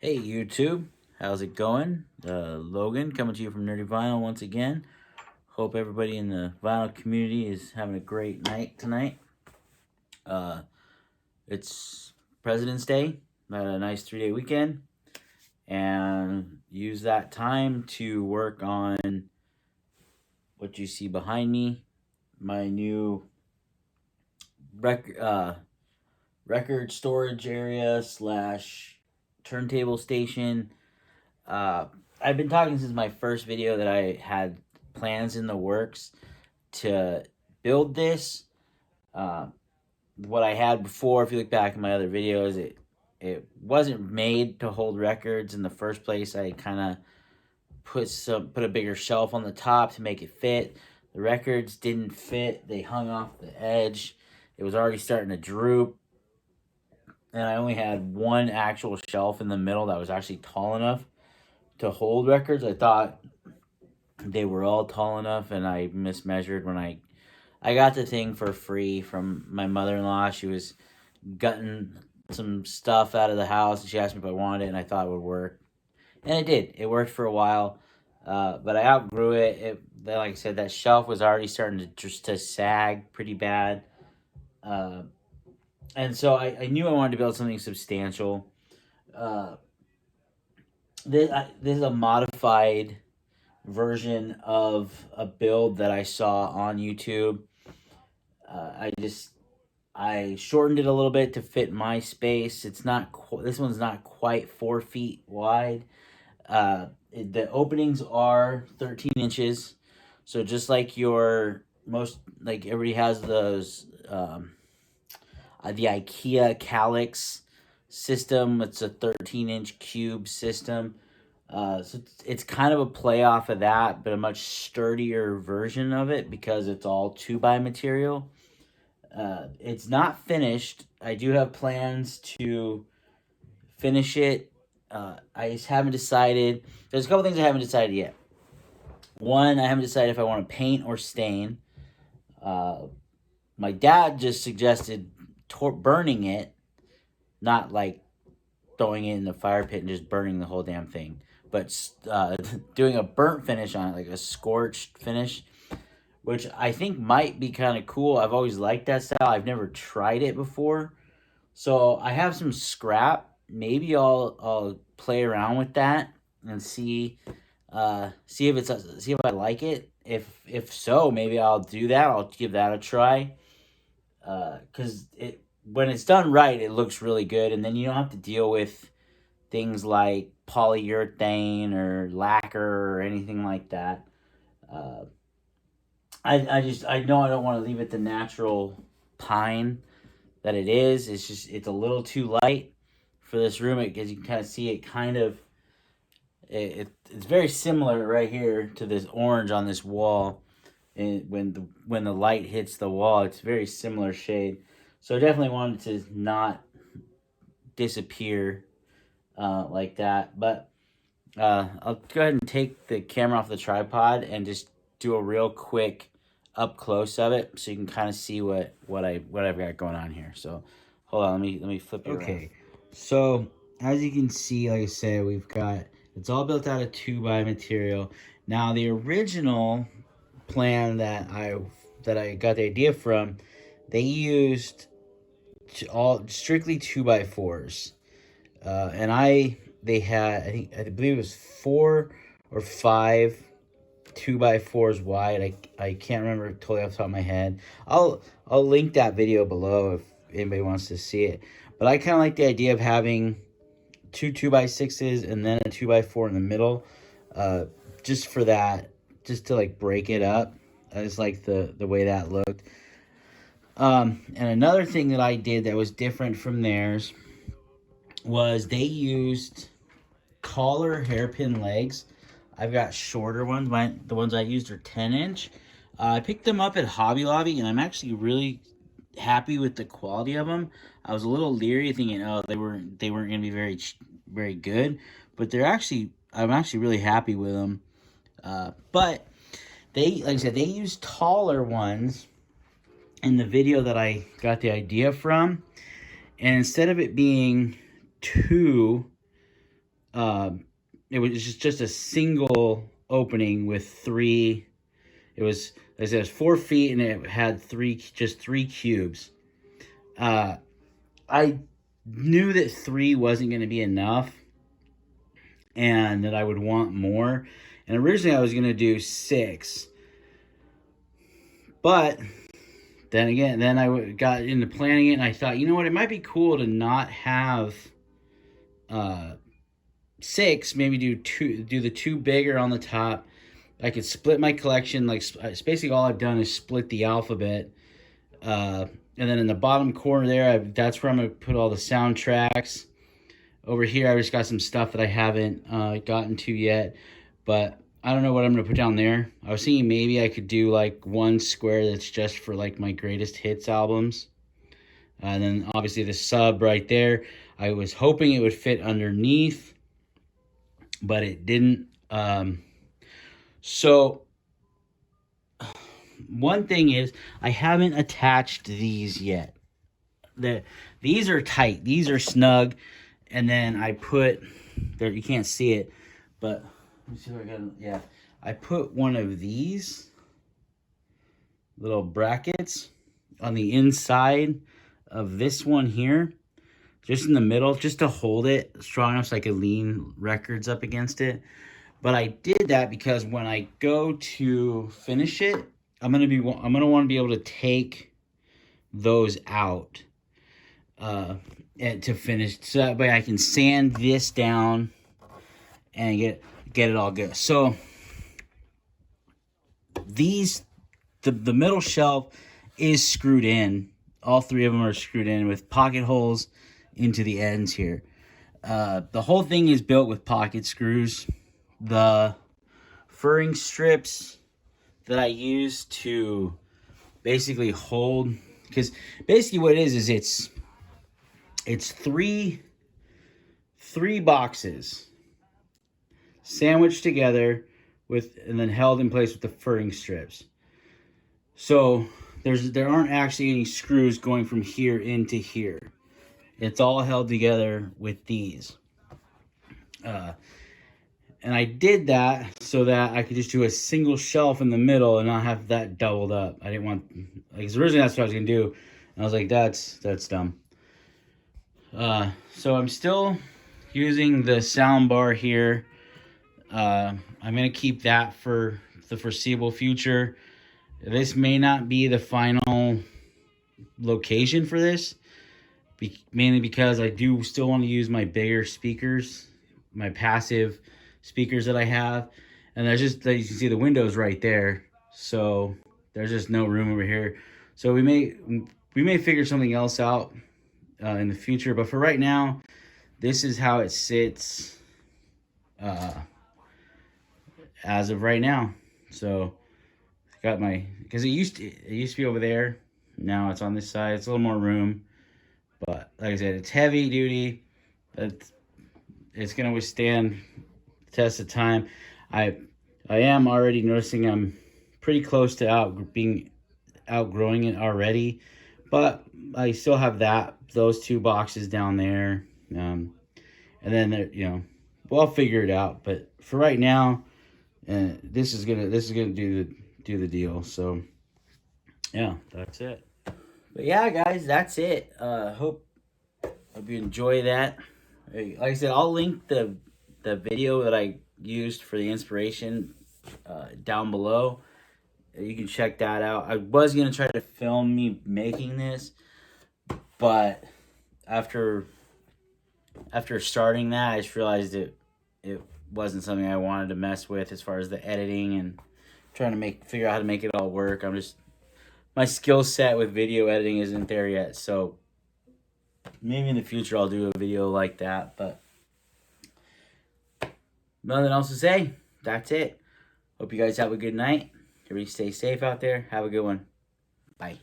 Hey YouTube, how's it going? Logan coming to you from Nerdy Vinyl once again. Hope everybody in the vinyl community is having a great night tonight. Uh, it's President's Day. Had a nice 3-day weekend, and use that time to work on what you see behind me. My new record storage area slash turntable station. I've been talking since my first video that I had plans in the works to build this. Uh, what I had before, if you look back at my other videos, it wasn't made to hold records in the first place. I kind of put a bigger shelf on the top to make it fit. The records didn't fit. They hung off the edge. It was already starting to droop. And I only had one actual shelf in the middle that was actually tall enough to hold records. I thought they were all tall enough, and I mismeasured when I got the thing for free from my mother-in-law. She was gutting some stuff out of the house, and she asked me if I wanted it, and I thought it would work. And it did. It worked for a while, but I outgrew it. Like I said, that shelf was already starting to sag pretty bad. And so I knew I wanted to build something substantial. This is a modified version of a build that I saw on YouTube. I shortened it a little bit to fit my space. It's not this one's not quite 4 feet wide. The openings are 13 inches, so just like like everybody has those the IKEA Calyx system. It's a 13-inch cube system. So it's kind of a play off of that, but a much sturdier version of it because it's all 2x material. It's not finished. I do have plans to finish it. I just haven't decided. There's a couple things I haven't decided yet. One, I haven't decided if I want to paint or stain. My dad just suggested burning it, not like throwing it in the fire pit and just burning the whole damn thing, but doing a burnt finish on it, like a scorched finish, which I think might be kind of cool. I've always liked that style. I've never tried it before, so I have some scrap. Maybe I'll play around with that and see if I like it. If so, maybe I'll do that. I'll give that a try. Because when it's done right, it looks really good, and then you don't have to deal with things like polyurethane or lacquer or anything like that. I know I don't want to leave it the natural pine that it is. It's a little too light for this room, because you can kind of see it it's very similar right here to this orange on this wall. And when the light hits the wall, it's very similar shade. So I definitely wanted to not disappear like that. But I'll go ahead and take the camera off the tripod and just do a real quick up close of it, so you can kind of see what I've got going on here. So hold on, let me flip it around. So as you can see, like I said, it's all built out of 2x material. Now the original plan that I got the idea from, they used all strictly 2x4s, and I believe it was 4 or 5 2x4s wide. I can't remember totally off the top of my head. I'll link that video below if anybody wants to see it. But I kind of like the idea of having two 2x6s and then a 2x4 in the middle, just for that, just to like break it up. I just like the way that looked. And another thing that I did that was different from theirs was they used taller hairpin legs. I've got shorter ones. The ones I used are 10-inch. I picked them up at Hobby Lobby, and I'm actually really happy with the quality of them. I was a little leery, thinking, oh, they weren't going to be very good, but I'm actually really happy with them. But like I said, they use taller ones in the video that I got the idea from, and instead of it being two It was just a single opening with three. It was, like I said, it was 4 feet, and it had just three cubes. I knew that 3 wasn't going to be enough, and that I would want more. And originally I was going to do 6, but then again, then I got into planning it, and I thought, you know what, it might be cool to not have 6. Maybe do the 2 bigger on the top. I could split my collection. Like, it's basically all I've done is split the alphabet. And then in the bottom corner there, that's where I'm going to put all the soundtracks. Over here, I just got some stuff that I haven't gotten to yet. But I don't know what I'm going to put down there. I was thinking maybe I could do like one square that's just for like my greatest hits albums. And then obviously the sub right there. I was hoping it would fit underneath, but it didn't. So one thing is, I haven't attached these yet. These are tight. These are snug. And then I put, there, you can't see it, but let me see if I got, yeah. I put one of these little brackets on the inside of this one here, just in the middle, just to hold it strong enough so I could lean records up against it. But I did that because when I go to finish it, I'm gonna want to be able to take those out and to finish, so that way I can sand this down and get it all good. So these, the middle shelf is screwed in. All 3 of them are screwed in with pocket holes into the ends here. The whole thing is built with pocket screws. The furring strips that I use to basically hold, because basically what it is it's three boxes sandwiched together with, and then held in place with the furring strips. So there aren't actually any screws going from here into here. It's all held together with these. And I did that so that I could just do a single shelf in the middle and not have that doubled up. I didn't want, like, originally that's what I was gonna do, and I was like, that's dumb. So I'm still using the sound bar here. I'm gonna keep that for the foreseeable future. This may not be the final location for this, mainly because I do still want to use my bigger speakers, my passive speakers that I have, and there's just, you can see the windows right there, so there's just no room over here. So we may figure something else out in the future, but for right now, this is how it sits as of right now. So got my, because it used to be over there, now it's on this side. It's a little more room, but like I said, it's heavy duty. It's gonna withstand test of time. I am already noticing I'm pretty close to outgrowing it already, but I still have those 2 boxes down there, and then there, we'll figure it out. But for right now, this is gonna do the deal. So yeah, that's it. But yeah, guys, that's it. Hope you enjoy that. Like I said, I'll link the video that I used for the inspiration down below. You can check that out. I was gonna try to film me making this, but after starting that, I just realized it wasn't something I wanted to mess with as far as the editing and trying to figure out how to make it all work. My skill set with video editing isn't there yet, so maybe in the future I'll do a video like that, but nothing else to say. That's it. Hope you guys have a good night. Everybody stay safe out there. Have a good one. Bye.